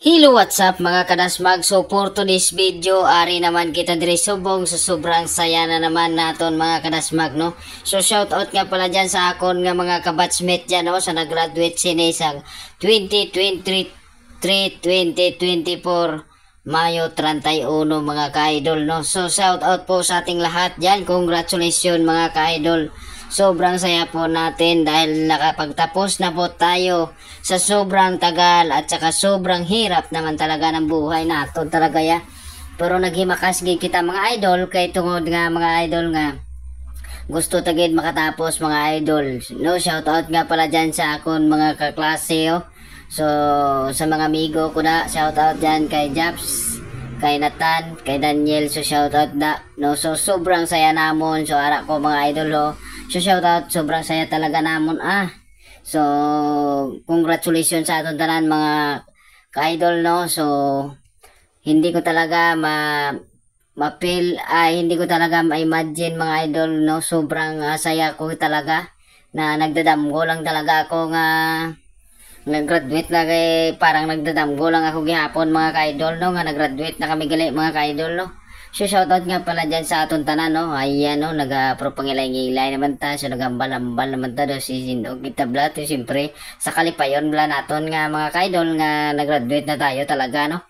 Hello, what's up mga kadasmag? So for today's video, ari naman kita diri subong sa sobrang saya na naman naton mga kadasmag, no? So shout out nga pala dyan sa akon nga mga kabatchmate dyan, no? Sa nag-graduate sini sa 2023-2024 Mayo 31 mga ka-idol, no? So shout out po sa ating lahat dyan. Congratulations mga ka-idol. Sobrang saya po natin dahil nakapagtapos na po tayo sa sobrang tagal at saka sobrang hirap naman talaga ng buhay natin talaga ya. Pero naghimakas gid kita mga idol kay tungod nga mga idol nga gusto tagid makatapos mga idol. No, shout out nga pala dyan sa akon mga kaklase oh. So sa mga amigo ko na shout out dyan kay Japs, kay Nathan, kay Daniel, so shout out na no. So sobrang saya namon, so ara ko mga idol ho. So shout out, sobrang saya talaga namon so congratulations sa aton tanan mga ka-idol, no. So hindi ko talaga ma-feel, hindi ko talaga ma-imagine mga idol, no. Sobrang saya ko talaga na nagdadamgo lang talaga ako nga nag-graduate na kay parang nagdadamgo lang ako gihapon mga ka-idol, no, nga nag-graduate na kami gali mga ka-idol, no. So shoutout nga pala dyan sa aton tanan, no. Ayan, no, nagapropangilay-ngilay naman ta, so nagambal-ambal naman ta do si Sindog Itabla, to siyempre sa kalipayon bla naton nga mga ka-idol nga nag-graduate na tayo talaga, no.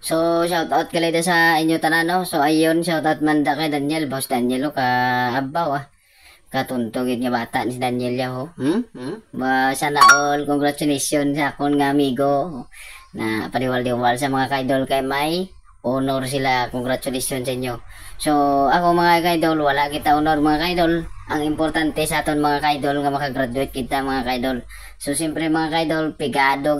So shoutout kalay sa inyo tanan, no. So ayun, shoutout man da kay Daniel, boss Daniel, ka abaw katuntugid nga bata ni Daniel ya ho. Sana all congratulations sa akon nga amigo na paniwal-diwal sa mga ka-idol kay may honor sila. Congratulations sa inyo. So ako mga ka-idol, wala kita honor mga ka-idol. Ang importante sa aton mga ka-idol nga makagraduate kita mga ka-idol. So siyempre mga ka-idol, pigado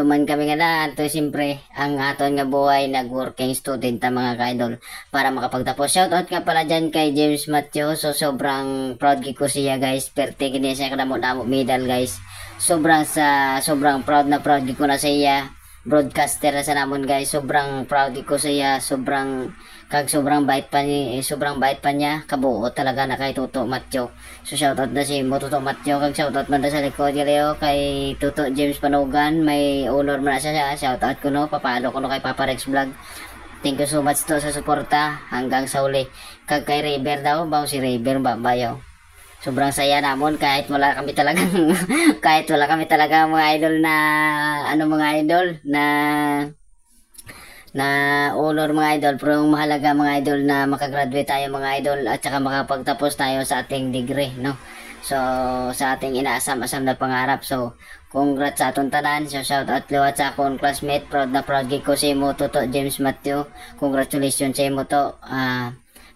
man kami nga daan to siyempre ang aton nga buhay nag-working student ta mga ka-idol para makapagtapos. Shoutout nga pala dyan kay James Matthew. So sobrang proud ko siya guys. Perte gini siya kadamo-damo medal guys. Sobrang proud ko na siya. Broadcaster na sa namon guys. Sobrang proud ko siya. Sobrang bait pa niya, kabuo talaga na kay Tuto Matthew. So shoutout na si Tuto Matthew, kag shoutout man na sa likod galeo kay Tuto James Panugan, may honor man na siya. Shoutout ko no, papalo ko no kay Papa Rex Vlog. Thank you so much to sa suporta hanggang sa uli. Kag kay River daw, baw si River babayaw. Sobrang saya namon kahit wala kami talaga mga idol na mga idol na honor mga idol, pero yung mahalaga mga idol na makagraduate tayo mga idol at saka makapagtapos tayo sa ating degree, no. So sa ating inaasam-asam na pangarap. So congrats sa atong tanan. So shout out liwat sa akong classmate, proud ko si mo Tuto James Matthew. Congratulations sa imo to.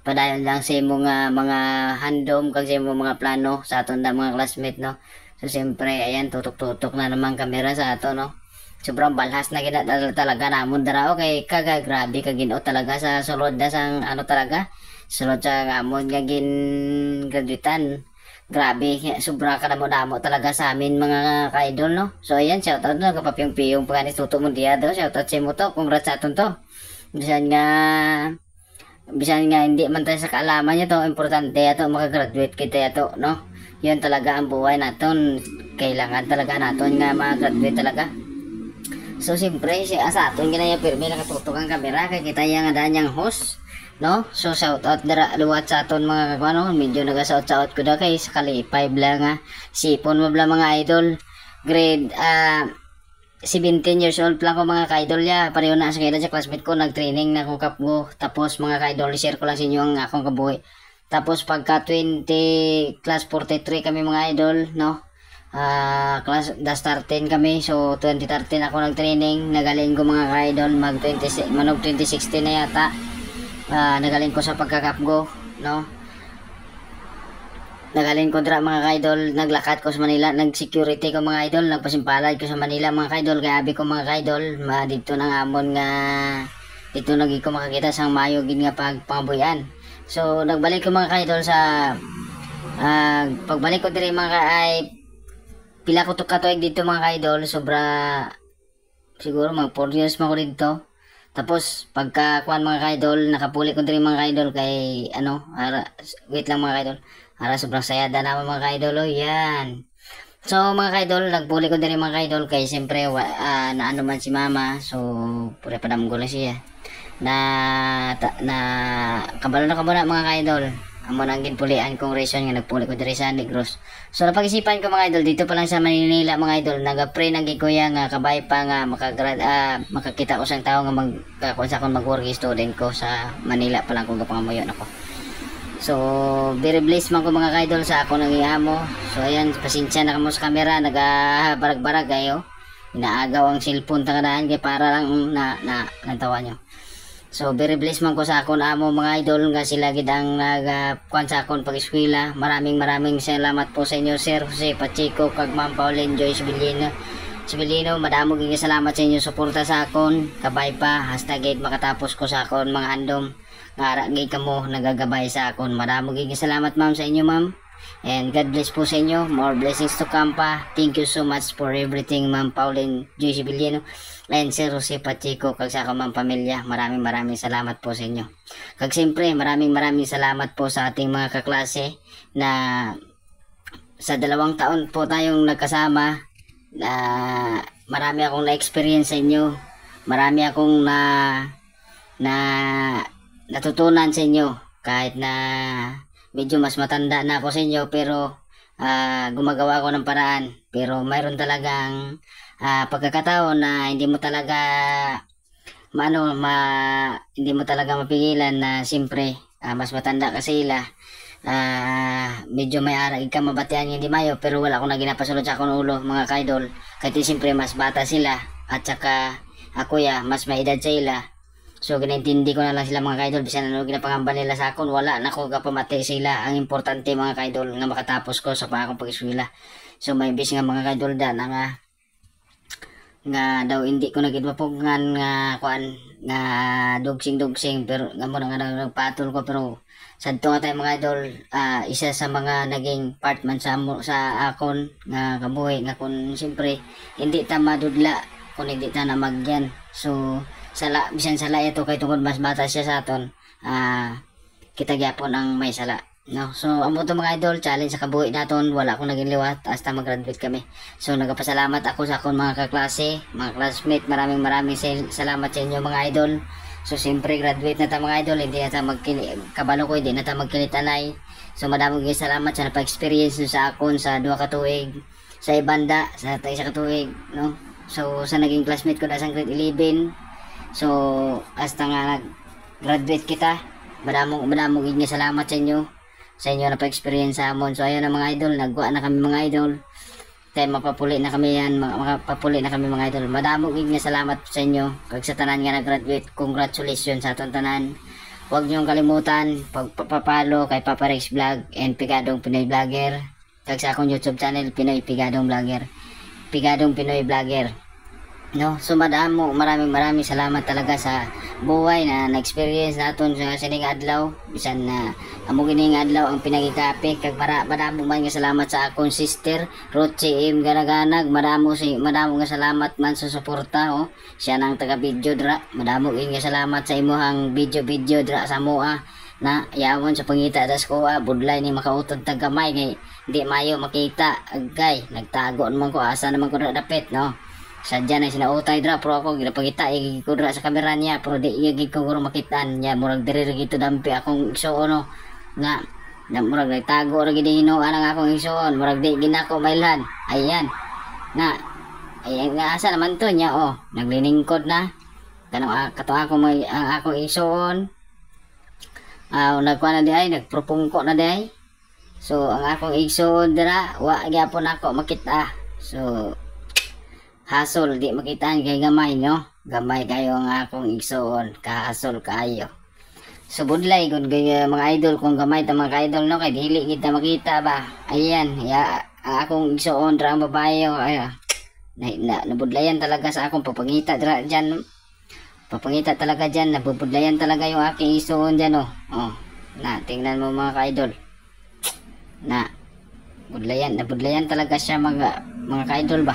Padayon lang sa imo nga mga handom kag sa imo mga plano sa aton na mga classmate, no. So siyempre ayan, tutok-tutok na naman kamera sa ato, no. Sobrang balhas na talaga namon dara kay grabe ka Ginoo talaga sa sulod na sang talaga sulod sa amon nga gin graduatean. Grabe, sobra ka damo talaga sa amin mga ka-idol, no. So ayan, shoutout na kapapiyong-piyong pa ni Tuto Mundia do. Shoutout sa mo to, congrats sa aton to. Bisan nga hindi man tayo sa kaalaman niya to, importante ato makagraduate kita ato, no. Yan talaga ang buhay naton, kailangan talaga naton nga makagraduate talaga. So siyempre sa aton ginaya pirmi nakatutok ang kamera kay kita yang adanyang host, no. So shout out dara luwat sa aton mga medyo naga-shout ko da kay sa kalipay bla nga sipon mo bla mga idol. Grade 17 years old lang ko mga ka-idol ya. Pareho na sa kailan sa classmate ko, nag-training na akong kapgo. Tapos mga ka-idol, share ko lang sa inyo ang akong kabuhi. Tapos pagka 20 class 43 kami mga idol, no. Class start 10 kami, so 2013 ako nag-training, nagaling ko mga ka-idol mag 2016 na yata. Nagaling ko sa pagkakapgo, no. Nagaling ko dira mga ka-idol, naglakad ko sa Manila, nag-security ko mga idol, nagpasimpalad ko sa Manila mga ka-idol, kaya abi ko mga ka-idol, dito nang amon nga dito nagi ko makakita sang mayo gid nga pagpangabuyan. So nagbalik ko mga ka-idol sa pagbalik ko diri mga ay pila ko to katuig dito mga ka-idol, sobra siguro mga 4 years man ko dito. Tapos pagka kuan mga ka-idol, nakapuli ko diri mga ka-idol kay wait lang mga ka-idol. Sobrang saya na naman mga ka-idol, yan. So mga kaidol, nagpuli ko din mga kaidol kay siyempre na ano man si mama. So pura padam ko lang siya. Na kabalo na kamo na mga kaidol. Amo nang ginpulian kong reason nga nagpuli ko diri sa Negros. So napag-isipan ko mga idol dito pa lang sa Manila mga idol, naga-pray nang gikuya nga kabay pa nga makakita ko sang tao nga sa akong mag-work student ko sa Manila pa lang kung gapangamuyon ako. So very blessed man ko mga idol sa ako nang iamo. So ayan, pasensya na kamo sa camera, nagabarag-barag kayo. Inaagaw ang cellphone tangadaan kay para lang nantawa nyo. So very blessed man ko sa akon amo mga idol nga sila gid ang nagkuan sa akon pag-eskwela. Maraming salamat po sa inyo Sir Jose Pacheco kag Ma'am Pauline Joyce Sibilino. Madamo gyud salamat sa inyo suporta sa akon. Kabay pa hasta gid makatapos ko sa akon mga andom. Nga gid kamo nagagabay sa akon. Madamo gyud salamat ma'am sa inyo ma'am. And God bless po sa inyo. More blessings to come pa. Thank you so much for everything Ma'am Pauline Joyce Sibilino and Sir Jose Pacheco kag sa akong pamilya. Maraming salamat po sa inyo. Kag siyempre maraming salamat po sa ating mga kaklase na sa 2 taon po tayong nagkasama. Marami akong na-experience sa inyo. Marami akong natutunan sa inyo kahit na medyo mas matanda na ako sa inyo pero gumagawa ako ng paraan. Pero mayroon talagang pagkakataon na hindi mo talaga hindi mo talaga mapigilan na siyempre mas matanda ka sila. Medyo may arag ka mabatian hindi mayo pero wala akong naginapasulod sa akong ulo mga kaidol. Kahit siyempre mas bata sila at saka ako mas may edad sa ila. So ginaintindi ko na lang sila mga kaidol, bisan ano ginapangamba nila sa akon, wala na ko kapamati sila. Ang importante mga kaidol nga makatapos ko sa akong pag-eskwela. So may bis nga mga kaidol nga daw hindi ko nagid mapugngan nga kuan nga dugsing pero nga mo nga nagpatol ko pero sadto nga tayo mga idol, isa sa mga naging part man sa akon nga kabuhi nga kun siyempre hindi ta madudla kung hindi ta na magyan. So bisan sala ito kay tungkol mas bata siya sa aton, kita gyapon ang may sala, no? So amo to mga idol, challenge sa kabuhi naton, wala akong naging liwat hasta mag-graduate kami. So nagapasalamat ako sa akong mga kaklase, mga classmate, maraming salamat sa inyo mga idol. So siyempre graduate na ta mga idol, hindi na ta kabalo ko, hindi na ta magkilitanay. So madaming salamat sa napa-experience sa akon sa 2 ka tuig sa ibanda, sa 1 ka tuig, no? So sa naging classmate ko na sa grade 11. So hasta nga nag-graduate kita, madamong salamat sa inyo na pa-experience sa amon. So ayun na mga idol, nagwa na kami mga idol. Tayo mapapuli na kami yan, makapapuli na kami mga idol. Madamong salamat sa inyo kag sa tanan nga nag-graduate. Congratulations sa atong tanan. Huwag niyong kalimutan pagpapalo kay Papa Rex Vlog and Pigadong Pinoy Vlogger. Kag sa akong YouTube channel Pinoy Pigadong Vlogger, Pigadong Pinoy Vlogger, no? So maraming salamat talaga sa buhay na na-experience naton sa sining adlaw, bisan na amo gining adlaw ang pinagikape. Kag madamo man nga salamat sa akong sister Roche M Ganaganag, madamo nga salamat man sa suporta, siya nang taga video dra. Madamo nga salamat sa imuhang video dra sa moa na yawon sa pangita das ko budlay ni makautod tag gamay kay hindi mayo makita agay nagtago naman ko asa naman ko dapit, no? Sadya na sinautay dra pero ako ginapagita ko dra sa kamera niya pero di gid ko guro makitaan niya, murag diri gito dampi akong igsuon, no? Nga murag nagtago ra gid hinuan ang akong igsuon, murag di ginako mailhan. Ayan nga asa naman to niya, nagliningkod na kanang kato ako ang akong igsuon. Nagkuha na di ay nagpropungko na di ay. So ang akong igsuon dira wa gyapon ako makita. So hasol di makitaan kay gamay, no? Gamay kayo ang akong igsuon, kahasol kayo. So budlay gud kay mga idol kung gamay ta mga idol, no? Kay dili kita makita ba. Ayan ang akong igsuon dra ang babae, nabudlayan talaga sa akong papangita dra dyan, no? Papangita talaga dyan, nabudlayan talaga yung aking igsuon dyan, na tingnan mo mga idol, na nabudlayan talaga siya mga ka-idol ba.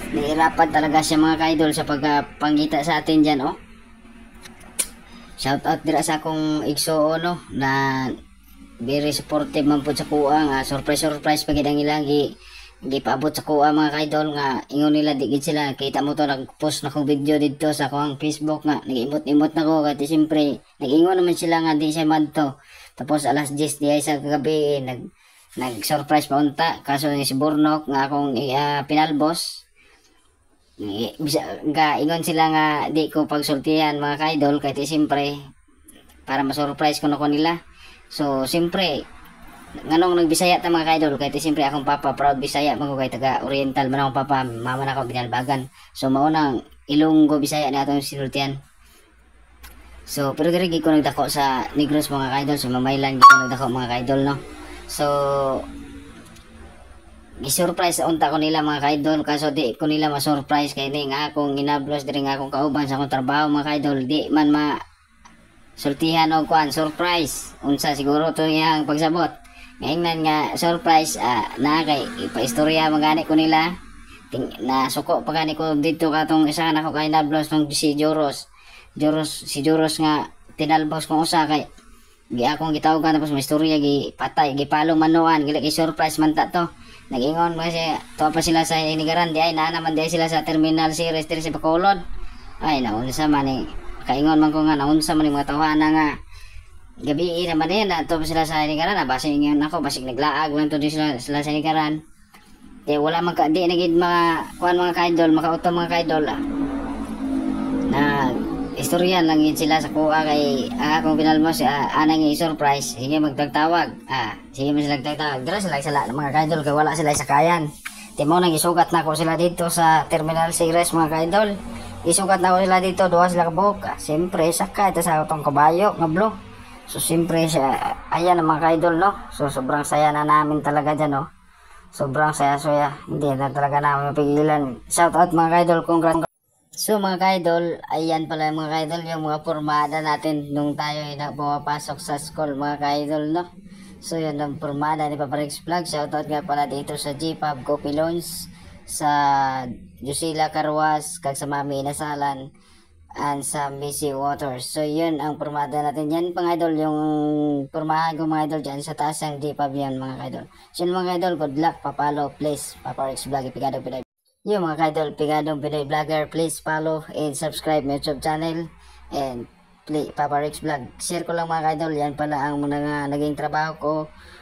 Nahirapan talaga siya mga ka-idol sa pagpangita sa atin dyan, shout out dira sa akong igsuon, na very supportive man po sa kuang, surprise pagid ang ilang gipaabot sa kuha mga kaidol nga ingon nila di gid sila kita mo to nag-post na kong video dito sa akong Facebook nga nag-imot-imot na ko kasi siyempre nag-ingon naman sila nga di siya madto tapos alas 10 di ay sa gabi nag-surprise pa unta kaso ni si Burnok nga akong pinalbos nga ingon sila nga di ko pagsultihan mga kaidol kasi siyempre para ma-surprise ko na ko nila so siyempre nganong nagbisaya ta mga kaidol kay siyempre akong papa proud Bisaya man ko kay taga Oriental man akong papa mama na ako binalbagan so mao nang Ilonggo Bisaya na atong sinultian so pero diri gi ko nagdako sa Negros mga kaidol sa Mamaylan gi ko nagdako mga kaidol no so gi-surprise unta ko nila mga kaidol kaso di ko nila ma-surprise kay ni nga akong inablos diri nga akong kauban sa akong trabaho mga kaidol di man sultihan og kuan surprise unsa siguro to yang pagsabot ngayon nga surprise na kay ipaistorya magani ko nila na suko pagani ko dito katong isa na ko kay nablos nung si Joros nga tinalbos kong usa kay gi akong gitawgan tapos may istorya gi patay gi palong manuan gila kay surprise man ta to nagingon kasi to pa sila sa inigaran di ay na naman di sila sa terminal series diri sa Bacolod ay naunsa man ni kaingon man ko nga naunsa man ni mga tawhana nga gabi naman yan ato sila sa likaran basig ngayon ako basig naglaag lang to sila sa likaran wala man ka di nagid mga kuan mga kaidol makauto mga kaidol na istorya lang yun sila sa kuha kay akong pinalmos anang i-surprise sige magtagtawag sige man sila magtagtawag dira sila mga kaidol kay wala sila sa kayan mo nang isugat na ko sila dito sa terminal Sigres mga kaidol isugat na ko sila dito duha sila kabuok siyempre sakay ito sa atong kabayo nga blue so siyempre siya ayan ang mga kaidol no so sobrang saya na namin talaga dyan no sobrang saya hindi na talaga namin mapigilan shout out mga kaidol congrats so mga kaidol ayan pala mga kaidol yung mga pormada natin nung tayo ay pumapasok sa school mga kaidol no so yun ang pormada ni Papa Rex Vlog shout out nga pala dito sa G-Pub Coffee Lounge sa Jusila Carwas kag sa Mami Inasalan and sa Missy Waters. So yun ang pormada natin yan mga idol yung pormahan ko mga idol dyan sa taas ng G-Pub yan mga idol. So yun mga idol good luck papalo please Papa Rex Vlog Pigadong Pinoy. Yung mga idol Pigadong Pinoy Vlogger please follow and subscribe my YouTube channel and play Papa Rex Vlog. Share ko lang mga idol yan pala ang mga naging trabaho ko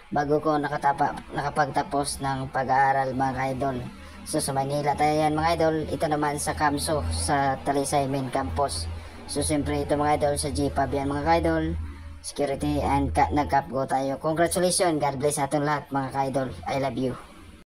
bago ko nakapagtapos ng pag-aaral mga idol. So sa Manila tayo yan mga idol, ito naman sa Camso sa Talisay Main Campus. So siyempre ito mga idol sa G-Pub yan mga idol, security and nag-cap go tayo. Congratulations, God bless atong lahat mga idol, I love you.